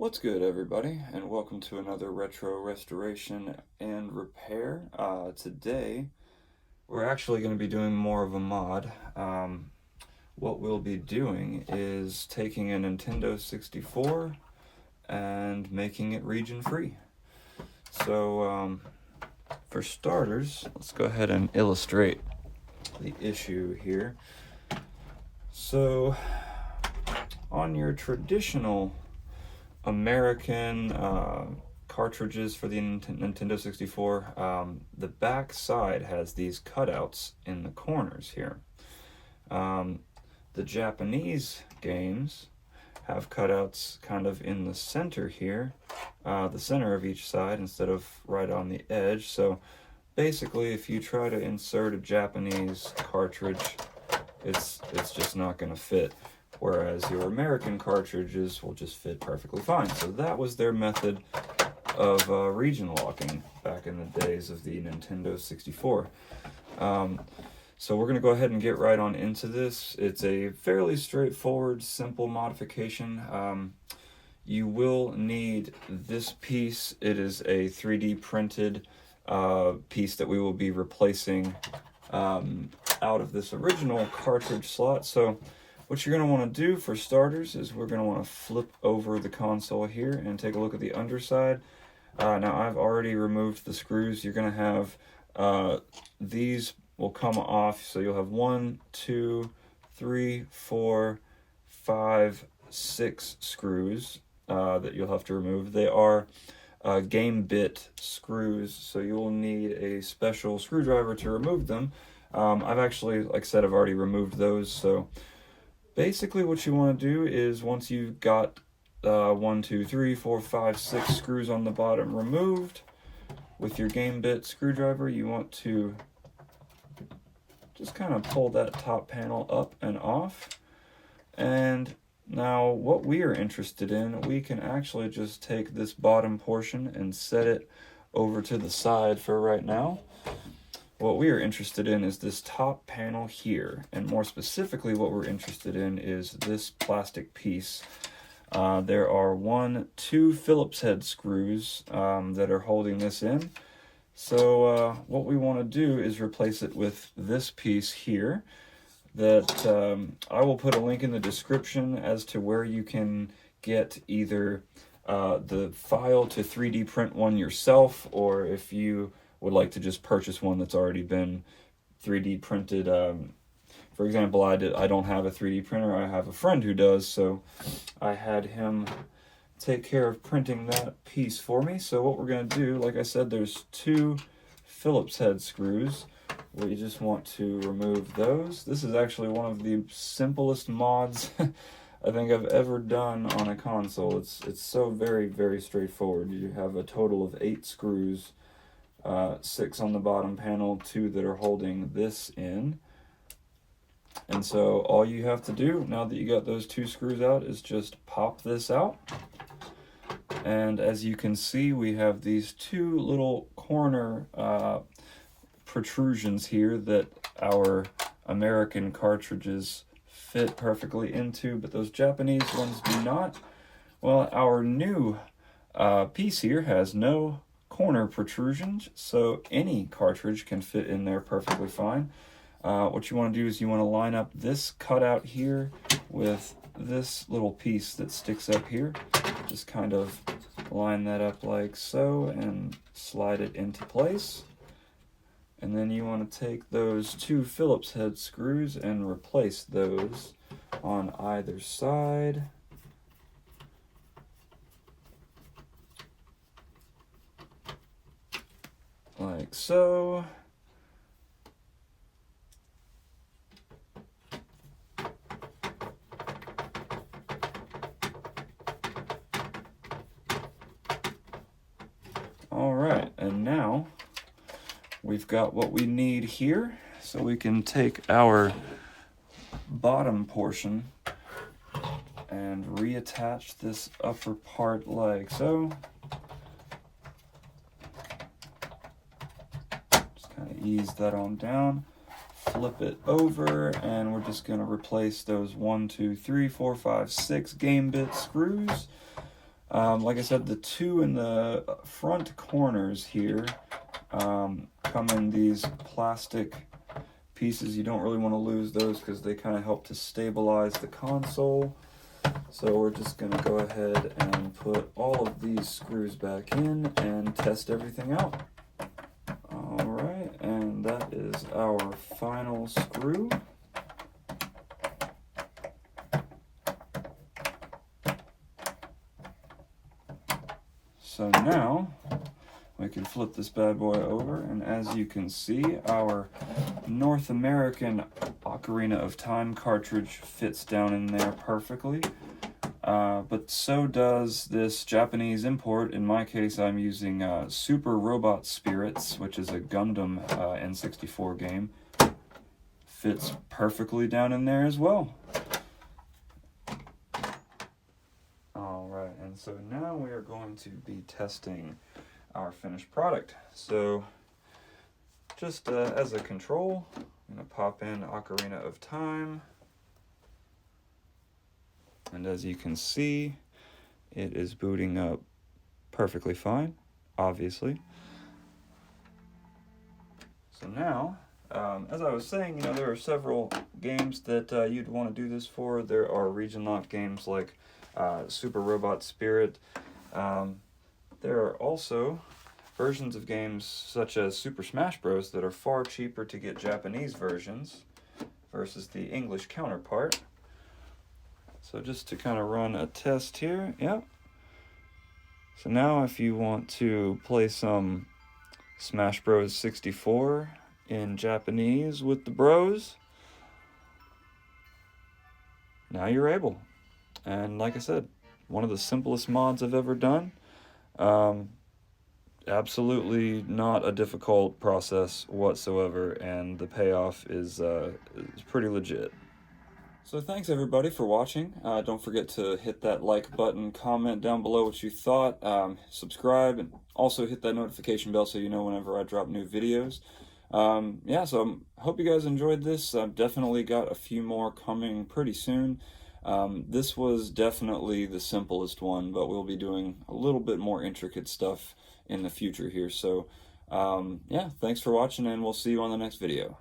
What's good, everybody, and welcome to another retro restoration and repair. Today, we're actually going to be doing more of a mod. What we'll be doing is taking a Nintendo 64 and making it region free. So, for starters, let's go ahead and illustrate the issue here. So, on your traditional American cartridges for the Nintendo 64, the back side has these cutouts in the corners here. The Japanese games have cutouts kind of in the center here, the center of each side instead of right on the edge. So basically, if you try to insert a Japanese cartridge, it's just not going to fit. Whereas your American cartridges will just fit perfectly fine. So that was their method of region locking back in the days of the Nintendo 64. So we're going to go ahead and get right on into this. It's a fairly straightforward, simple modification. You will need this piece. It is a 3D printed piece that we will be replacing out of this original cartridge slot. So what you're going to want to do for starters is we're going to want to flip over the console here and take a look at the underside. Now I've already removed the screws. You're going to have these will come off, so you'll have 1, 2, 3, 4, 5, 6 screws that you'll have to remove. They are game bit screws, so you'll need a special screwdriver to remove them. I've actually, like I said, I've already removed those. So basically what you want to do is once you've got 1, 2, 3, 4, 5, 6 screws on the bottom removed with your game bit screwdriver, you want to just kind of pull that top panel up and off. And now what we are interested in, we can actually just take this bottom portion and set it over to the side for right now. What we are interested in is this top panel here, and more specifically what we're interested in is this plastic piece. There are 2 Phillips head screws that are holding this in. So what we want to do is replace it with this piece here that I will put a link in the description as to where you can get either the file to 3D print one yourself, or if you would like to just purchase one that's already been 3D printed. For example, I don't have a 3D printer. I have a friend who does, so I had him take care of printing that piece for me. So what we're going to do, like I said, there's 2 Phillips head screws. We just want to remove those. This is actually one of the simplest mods I think I've ever done on a console. It's so very, very straightforward. You have a total of 8 screws. 6 on the bottom panel, 2 that are holding this in. And so all you have to do, now that you got those 2 screws out, is just pop this out. And as you can see, we have these 2 little corner protrusions here that our American cartridges fit perfectly into, but those Japanese ones do not. Well, our new piece here has no corner protrusions, so any cartridge can fit in there perfectly fine. What you want to do is you want to line up this cutout here with this little piece that sticks up here. Just kind of line that up like so and slide it into place. And then you want to take those 2 Phillips head screws and replace those on either side. Like so. All right, and now we've got what we need here, so we can take our bottom portion and reattach this upper part like so. Ease that on down, flip it over, and we're just going to replace those 1, 2, 3, 4, 5, 6 game bit screws. Like I said, the two in the front corners here come in these plastic pieces. You don't really want to lose those because they kind of help to stabilize the console. So we're just going to go ahead and put all of these screws back in and test everything out. Alright, and that is our final screw. So now we can flip this bad boy over, and as you can see, our North American Ocarina of Time cartridge fits down in there perfectly. But so does this Japanese import. In my case, I'm using Super Robot Spirits, which is a Gundam N64 game. Fits perfectly down in there as well. Alright, and so now we are going to be testing our finished product. So just as a control, I'm going to pop in Ocarina of Time. And as you can see, it is booting up perfectly fine, obviously. So now, as I was saying, there are several games that you'd want to do this for. There are region lock games like Super Robot Spirit. There are also versions of games such as Super Smash Bros. That are far cheaper to get Japanese versions versus the English counterpart. So just to kind of run a test here, yep. So now if you want to play some Smash Bros. 64 in Japanese with the bros, now you're able. And like I said, one of the simplest mods I've ever done. Absolutely not a difficult process whatsoever, and the payoff is pretty legit. So thanks everybody for watching. Don't forget to hit that like button, comment down below what you thought, subscribe, and also hit that notification bell so you know whenever I drop new videos. Yeah, so I hope you guys enjoyed this. I've definitely got a few more coming pretty soon. This was definitely the simplest one, but we'll be doing a little bit more intricate stuff in the future here. So yeah, thanks for watching, and we'll see you on the next video.